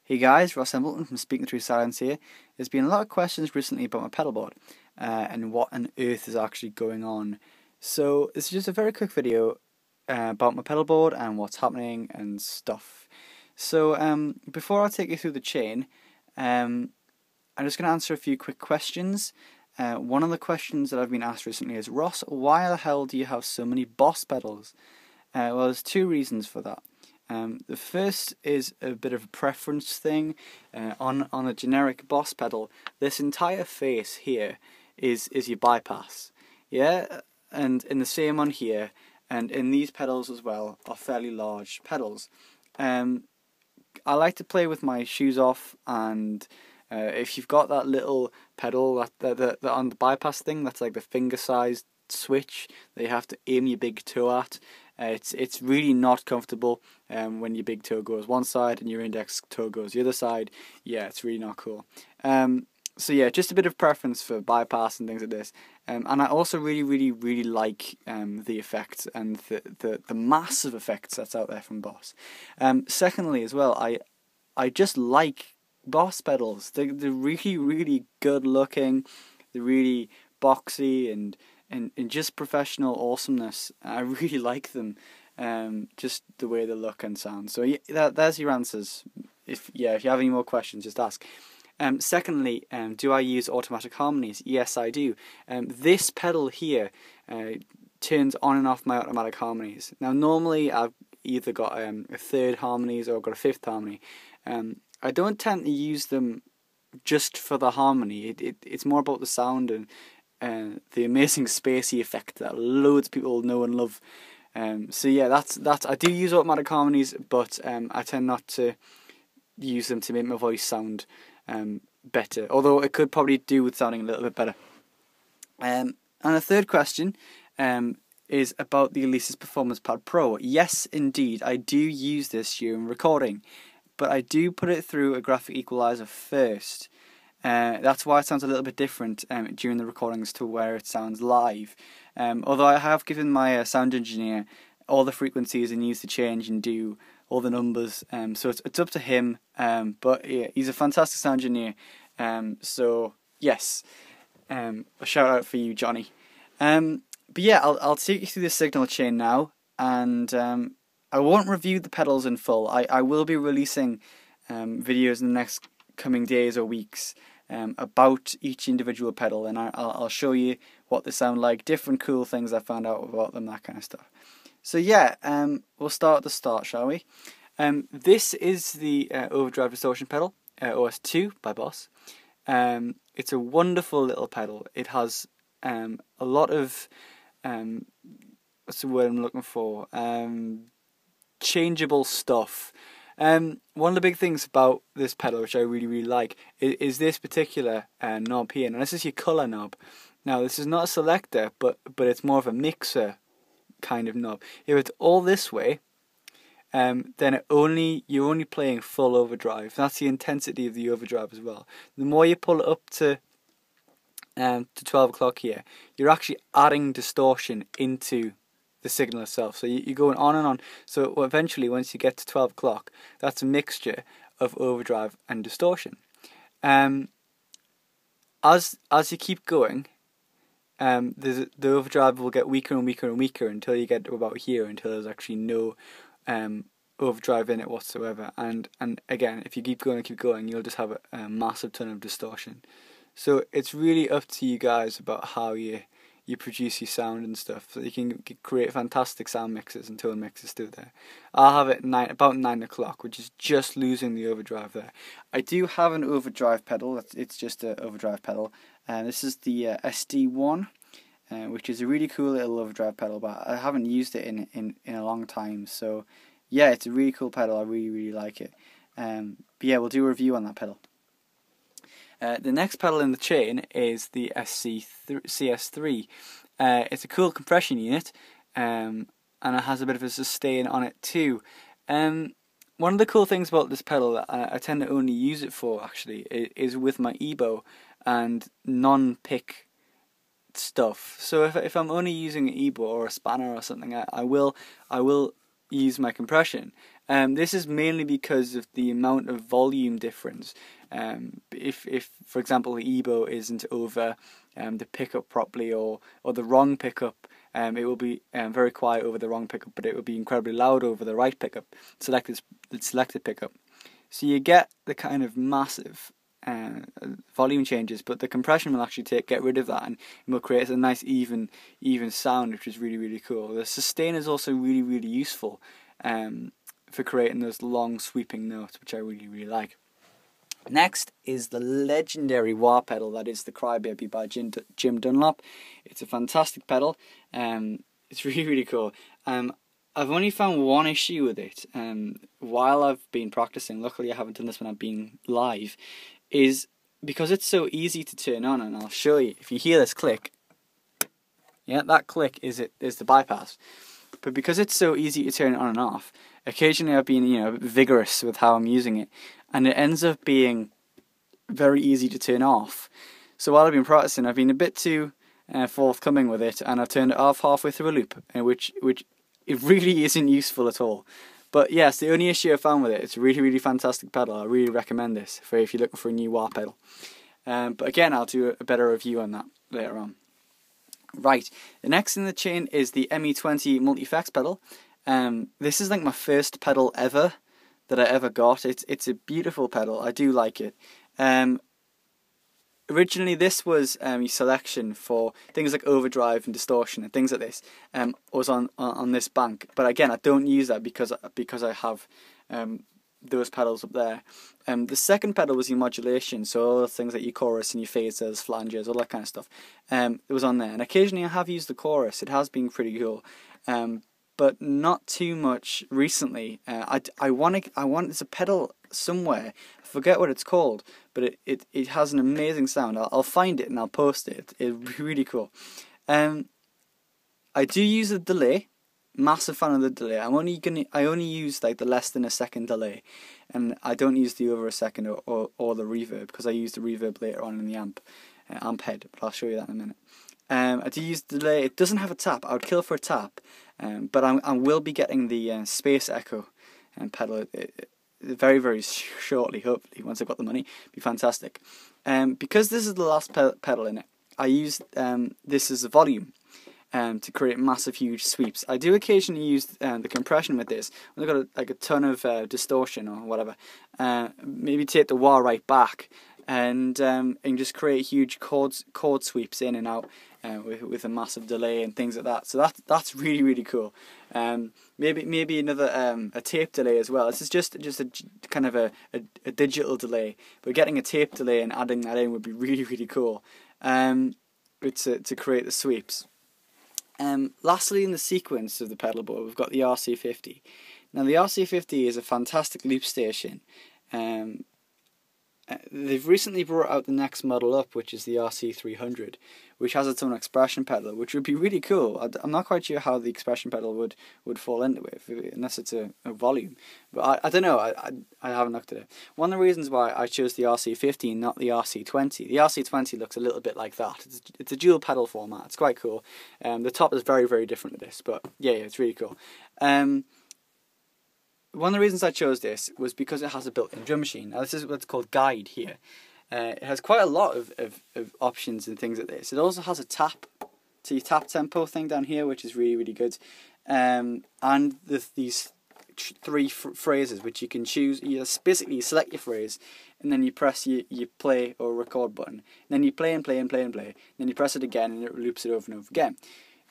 Hey guys, Ross Embleton from Speaking Through Silence here. There's been a lot of questions recently about my pedalboard and what on earth is actually going on. So this is just a very quick video about my pedalboard and what's happening and stuff. So before I take you through the chain, I'm just going to answer a few quick questions. One of the questions that I've been asked recently is, Ross, why the hell do you have so many Boss pedals? Well, there's two reasons for that. The first is a bit of a preference thing. On a generic Boss pedal, this entire face here is your bypass, yeah, and in the same on here, and in these pedals as well are fairly large pedals. I like to play with my shoes off, and if you've got that little pedal that on the bypass thing, that's like the finger-sized switch that you have to aim your big toe at. It's really not comfortable when your big toe goes one side and your index toe goes the other side. Yeah, it's really not cool. So yeah, just a bit of preference for bypass and things like this. And I also really like the effects and the massive effects that's out there from Boss. Secondly, as well, I just like Boss pedals. They're really good looking. They're really boxy and just professional awesomeness. I really like them, just the way they look and sound. So yeah, there's your answers. If you have any more questions, just ask. Secondly, do I use automatic harmonies? Yes, I do. This pedal here turns on and off my automatic harmonies. Now, normally I've either got a third harmonies or I've got a fifth harmony. I don't tend to use them just for the harmony. It's more about the sound and the amazing spacey effect that loads of people know and love. So yeah, that's I do use automatic harmonies, but I tend not to use them to make my voice sound better. Although it could probably do with sounding a little bit better. And the third question is about the Alesis Performance Pad Pro. Yes, indeed, I do use this during recording, but I do put it through a graphic equalizer first. That's why it sounds a little bit different during the recordings to where it sounds live. Although I have given my sound engineer all the frequencies he needs to change and do all the numbers, so it's up to him. But yeah, he's a fantastic sound engineer. So yes, a shout out for you, Johnny. But yeah, I'll take you through the signal chain now, and I won't review the pedals in full. I will be releasing videos in the next coming days or weeks about each individual pedal, and I'll show you what they sound like, different cool things I found out about them, that kind of stuff. So yeah, we'll start at the start, shall we? This is the Overdrive Distortion pedal, OS2 by Boss. It's a wonderful little pedal. It has a lot of what's the word I'm looking for? Changeable stuff. One of the big things about this pedal, which I really like, is this particular knob here. Now, this is your colour knob. Now, this is not a selector, but it's more of a mixer kind of knob. If it's all this way, then you're only playing full overdrive. That's the intensity of the overdrive as well. The more you pull it up to 12 o'clock here, you're actually adding distortion into the signal itself. So you're going on and on. So eventually, once you get to 12 o'clock, that's a mixture of overdrive and distortion. As you keep going, the overdrive will get weaker and weaker and weaker until you get to about here, until there's actually no overdrive in it whatsoever. And again, if you keep going, you'll just have a massive ton of distortion. So it's really up to you guys about how you produce your sound and stuff, so you can create fantastic sound mixes and tone mixes through there. I'll have it about 9 o'clock, which is just losing the overdrive there. I do have an overdrive pedal. It's just an overdrive pedal, and this is the SD1, which is a really cool little overdrive pedal, but I haven't used it in a long time. So yeah, it's a really cool pedal. I really like it. But yeah, we'll do a review on that pedal. The next pedal in the chain is the CS3. It's a cool compression unit, and it has a bit of a sustain on it too. One of the cool things about this pedal that I tend to only use it for, actually, is with my EBow and non-pick stuff. So if I'm only using an EBow or a spanner or something, I will use my compression. This is mainly because of the amount of volume difference. If for example the EBow isn't over the pickup properly, or the wrong pickup, it will be very quiet over the wrong pickup, but it will be incredibly loud over the right pickup, selected pickup. So you get the kind of massive volume changes, but the compression will actually get rid of that, and it will create a nice even sound, which is really cool. The sustain is also really useful for creating those long sweeping notes, which I really like. Next is the legendary wah pedal, that is the Crybaby by Jim Dunlop. It's a fantastic pedal. It's really cool. I've only found one issue with it while I've been practicing. Luckily I haven't done this when I've been live. Is because it's so easy to turn on, and I'll show you. If you hear this click, yeah, that click is the bypass. But because it's so easy to turn it on and off, occasionally I've been vigorous with how I'm using it, and it ends up being very easy to turn off. So while I've been practicing, I've been a bit too forthcoming with it, and I've turned it off halfway through a loop, which it really isn't useful at all. But yes, the only issue I found with it, it's a really fantastic pedal. I really recommend this for if you're looking for a new wah pedal. But again, I'll do a better review on that later on. Right, the next in the chain is the ME20 Multi-Effects pedal. This is like my first pedal ever that I ever got. It's a beautiful pedal. I do like it. Originally, this was a selection for things like overdrive and distortion and things like this. Was on this bank, but again, I don't use that because I have those pedals up there. The second pedal was your modulation, so all the things like your chorus and your phasers, flanges, all that kind of stuff. It was on there, and occasionally I have used the chorus. It has been pretty cool, but not too much recently. I want there's a pedal somewhere. I forget what it's called, but it has an amazing sound. I'll find it and I'll post it. It's really cool. I do use a delay. Massive fan of the delay. I only use like the less than a second delay, and I don't use the over a second or the reverb, because I use the reverb later on in the amp head. But I'll show you that in a minute. I do use the delay. It doesn't have a tap. I would kill for a tap, but I will be getting the Space Echo pedal very shortly. Hopefully, once I've got the money, it'd be fantastic. Because this is the last pedal in it, I use this as a volume. To create massive, huge sweeps. I do occasionally use the compression with this. When I've got a ton of distortion or whatever, maybe take the wah right back and just create huge chord sweeps in and out with a massive delay and things like that. So that's really cool. Maybe another a tape delay as well. This is just a kind of a digital delay, but getting a tape delay and adding that in would be really cool. To create the sweeps. Lastly, in the sequence of the pedal board, we've got the RC50. Now, the RC50 is a fantastic loop station. They've recently brought out the next model up, which is the RC300, which has its own expression pedal, which would be really cool. I'm not quite sure how the expression pedal would fall into it, unless it's a volume. But I don't know, I haven't looked at it. One of the reasons why I chose the RC50 and not the RC20, the RC20 looks a little bit like that. It's a dual pedal format. It's quite cool. The top is very different to this, but yeah, it's really cool. One of the reasons I chose this was because it has a built-in drum machine. Now, this is what's called Guide here. It has quite a lot of options and things like this. It also has a tap tempo thing down here, which is really good. And these three phrases, which you can choose. You basically select your phrase, and then you press your play or record button. And then you play and play. And then you press it again, and it loops it over and over again.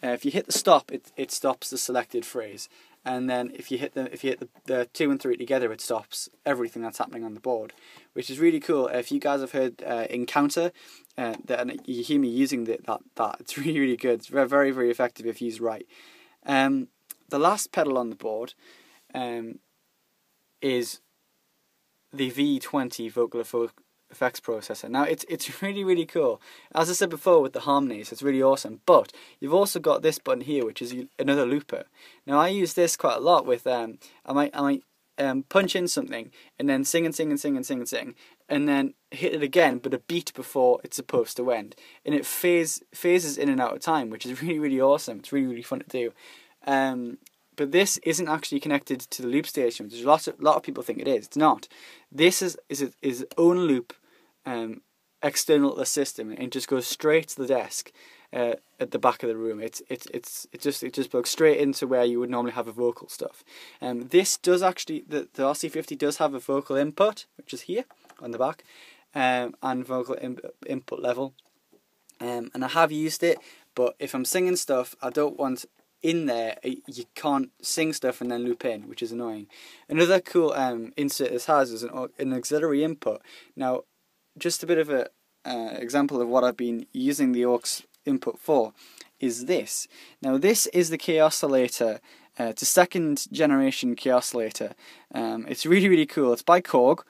If you hit the stop, it stops the selected phrase. And then if you hit the 2 and 3 together, it stops everything that's happening on the board, which is really cool. If you guys have heard Encounter, and you hear me using that, it's really good. It's very effective if used right. The last pedal on the board is the V20 Vocal Effects Processor. Now it's really cool. As I said before with the harmonies, it's really awesome. But you've also got this button here, which is another looper. Now I use this quite a lot with I might punch in something and then sing, and then hit it again, but a beat before it's supposed to end, and it phases in and out of time, which is really awesome. It's really fun to do. but this isn't actually connected to the loop station, which a lot of people think it is. It's not. This is its own loop, external to the system, and it just goes straight to the desk at the back of the room. It just plugs straight into where you would normally have a vocal stuff. This does actually, the RC50 does have a vocal input, which is here on the back, and vocal input level. And I have used it, but if I'm singing stuff, I don't want in there, you can't sing stuff and then loop in, which is annoying. Another cool insert this has is an auxiliary input. Now, just a bit of a example of what I've been using the aux input for is this. Now, this is the key oscillator. It's a second generation key oscillator. It's really, really cool. It's by Korg.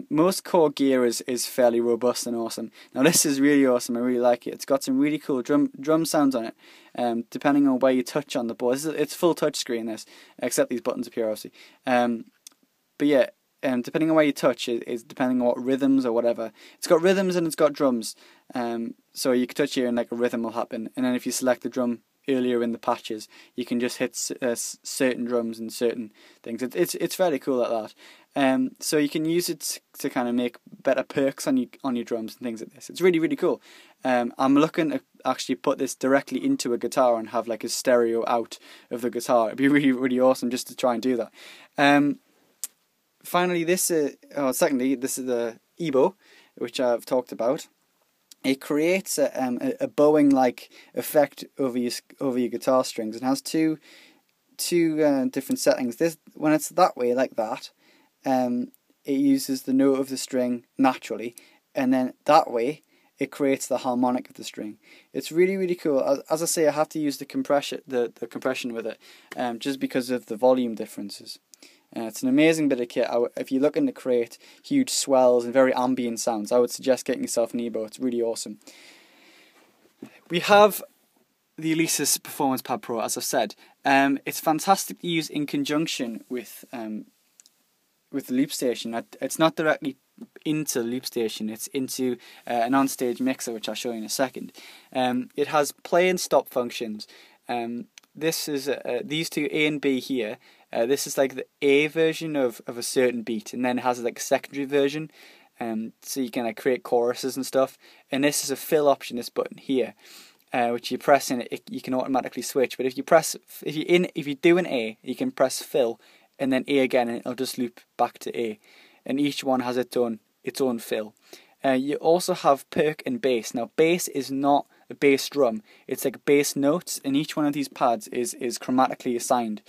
Most Korg gear is fairly robust and awesome. Now, this is really awesome. I really like it. It's got some really cool drum sounds on it, depending on where you touch on the board. It's full touch screen, this, except these buttons appear, obviously. But yeah, depending on where you touch, it's depending on what rhythms or whatever. It's got rhythms and it's got drums. So you can touch here and like a rhythm will happen. And then if you select the drum earlier in the patches, you can just hit certain drums and certain things. It's fairly cool like that. So you can use it to kind of make better perks on your drums and things like this. It's really, really cool. I'm looking to actually put this directly into a guitar and have like a stereo out of the guitar. It'd be really, really awesome just to try and do that. Finally, secondly, this is the EBow, which I've talked about. It creates a bowing-like effect over your guitar strings. It has two different settings. This, when it's that way, like that, it uses the note of the string naturally, and then that way it creates the harmonic of the string. It's really, really cool. As I say, I have to use the compression with it, just because of the volume differences. It's an amazing bit of kit. If you're looking to create huge swells and very ambient sounds, I would suggest getting yourself an EBow. It's really awesome. We have the Alesis Performance Pad Pro, as I've said. It's fantastic to use in conjunction with the loop station. It's not directly into the loop station. It's into an on-stage mixer, which I'll show you in a second. It has play and stop functions. This is these two, A and B here. This is like the A version of a certain beat, and then it has like a secondary version, so you can like create choruses and stuff. And this is a fill option, this button here, which you press in, you can automatically switch. But if you do an A, you can press fill and then A again, and it'll just loop back to A. And each one has its own fill. You also have perk and bass. Now, bass is not a bass drum. It's like bass notes, and each one of these pads is chromatically assigned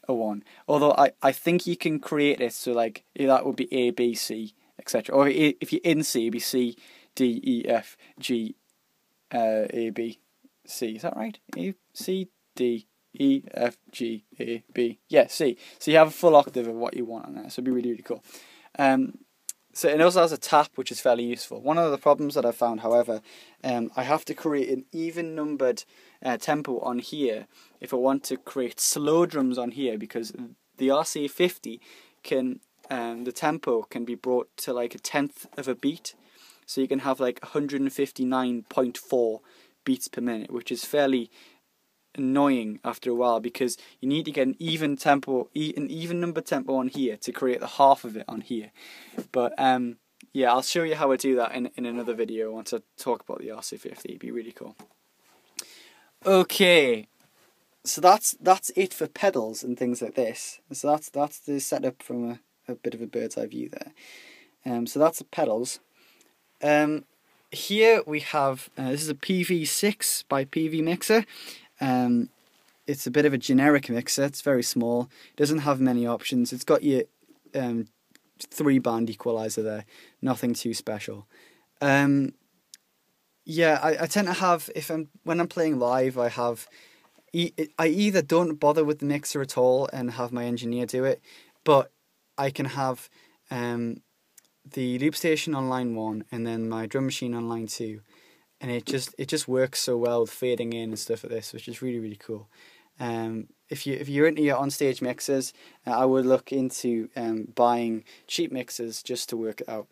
a one. Although I think you can create it so like that would be A, B, C, etc. Or if you're in C, it'd be C, D, E, F, G, A, B, C. Is that right? A, C, D, E, F, G, A, B. Yeah, C. So you have a full octave of what you want on there. So it'd be really, really cool. So it also has a tap, which is fairly useful. One of the problems that I found, however, I have to create an even numbered tempo on here if I want to create slow drums on here, because the RC50 can, the tempo can be brought to like 1/10 of a beat. So you can have like 159.4 beats per minute, which is fairly annoying after a while, because you need to get an even tempo, an even number tempo on here to create the half of it on here. But yeah, I'll show you how I do that in another video once I talk about the RC50. It'd be really cool. Okay, so that's it for pedals and things like this. So that's the setup from a bit of a bird's eye view there. So that's the pedals. Here we have this is a PV6 by PV Mixer. It's a bit of a generic mixer. It's very small. It doesn't have many options. It's got your 3-band equalizer there. Nothing too special. Yeah, I tend to have, when I'm playing live, I either don't bother with the mixer at all and have my engineer do it, but I can have the loop station on line 1 and then my drum machine on line 2. And it just works so well with fading in and stuff like this, which is really, really cool. If you're into your on-stage mixers, I would look into buying cheap mixers just to work it out.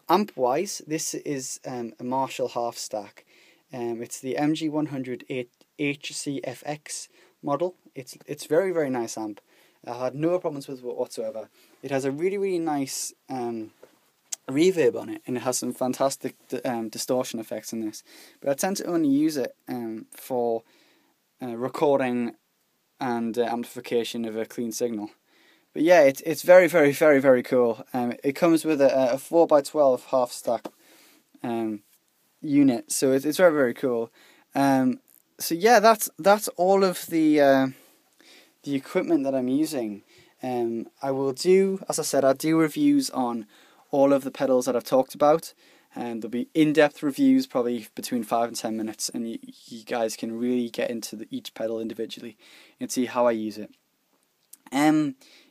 Amp-wise, this is a Marshall half stack. It's the MG100 HCFX model. it's very, very nice amp. I had no problems with it whatsoever. It has a really nice reverb on it, and it has some fantastic distortion effects in this. But I tend to only use it for recording and amplification of a clean signal. But yeah, it's very cool. It comes with a 4x12 half stack unit, so it's very cool. So yeah, that's all of the equipment that I'm using. I will do, as I said, I'll do reviews on all of the pedals that I've talked about, and there'll be in-depth reviews, probably between 5 and 10 minutes, and you guys can really get into each pedal individually and see how I use it.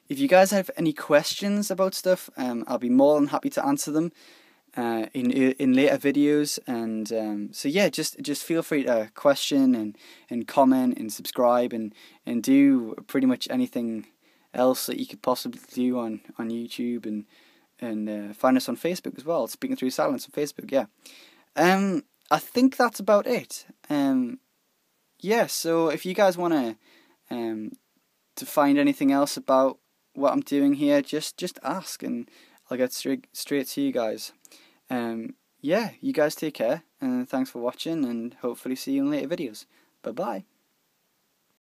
If you guys have any questions about stuff, I'll be more than happy to answer them in later videos. And so yeah, just feel free to question and comment and subscribe and do pretty much anything else that you could possibly do on YouTube, and find us on Facebook as well. Speaking Through Silence on Facebook. Yeah. I think that's about it. Yeah. So if you guys want to find anything else about what I'm doing here, just ask, and I'll get straight to you guys. Yeah, you guys take care, and thanks for watching, and hopefully see you in later videos. Bye bye.